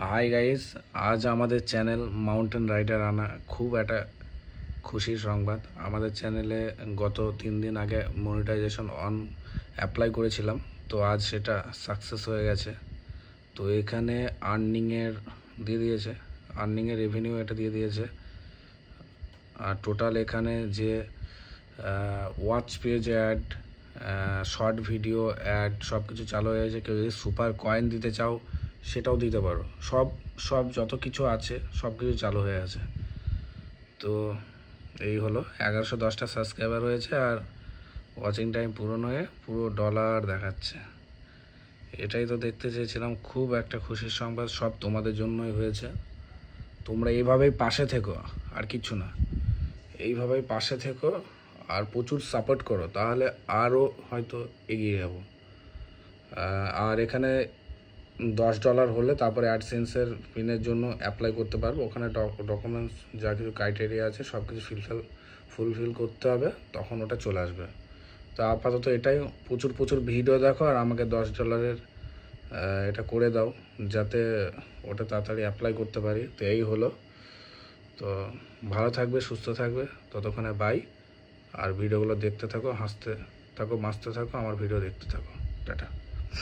Hi guys, আজ আমাদের channel mountain rider আনা খুব একটা খুশির সংবাদ। আমাদের চ্যানেলে গত 3 দিন আগে মনিটাইজেশন অন অ্যাপ্লাই করেছিলাম, তো আজ সেটা সাকসেস হয়ে গেছে। তো এখানে আর্নিংয়ের দিয়ে দিয়েছে, আর্নিংয়ের রেভিনিউ এটা দিয়ে দিয়েছে। আর টোটাল এখানে যে watch page ad, short video ad সব কিছু চালু হয়ে গেছে। কেউ যদি সুপার কয়েন দিতে চাও সেটাও দিতে পারো। সব যত কিছু আছে সব কিছু চালু হয়ে আছে। তো এই হলো 1110টা সাবস্ক্রাইবার হয়েছে আর ওয়াচিং টাইম পূরণ হয়ে পুরো ডলার দেখাচ্ছে। এটাই তো দেখতে চেয়েছিলাম, খুব একটা খুশির সংবাদ। সব তোমাদের জন্যই হয়েছে। তোমরা এইভাবেই পাশে থেকো, আর কিছু না, এইভাবেই পাশে থেকো আর প্রচুর সাপোর্ট করো, তাহলে আরও হয়তো এগিয়ে যাব। আর এখানে $10 হলে তারপরে অ্যাডসেন্সের পিনের জন্য অ্যাপ্লাই করতে পারবো। ওখানে ডকুমেন্টস যা কিছু ক্রাইটেরিয়া আছে সব কিছু ফুলফিল করতে হবে, তখন ওটা চলে আসবে। তো আপাতত এটাই, প্রচুর ভিডিও দেখো আর আমাকে $10 এটা করে দাও, যাতে ওটা তাড়াতাড়ি অ্যাপ্লাই করতে পারি। তো এই হলো। তো ভালো থাকবে, সুস্থ থাকবে, ততক্ষণে বাই। আর ভিডিওগুলো দেখতে থাকো, হাসতে থাকো, মাসতে থাকো, আমার ভিডিও দেখতে থাকো। টাটা।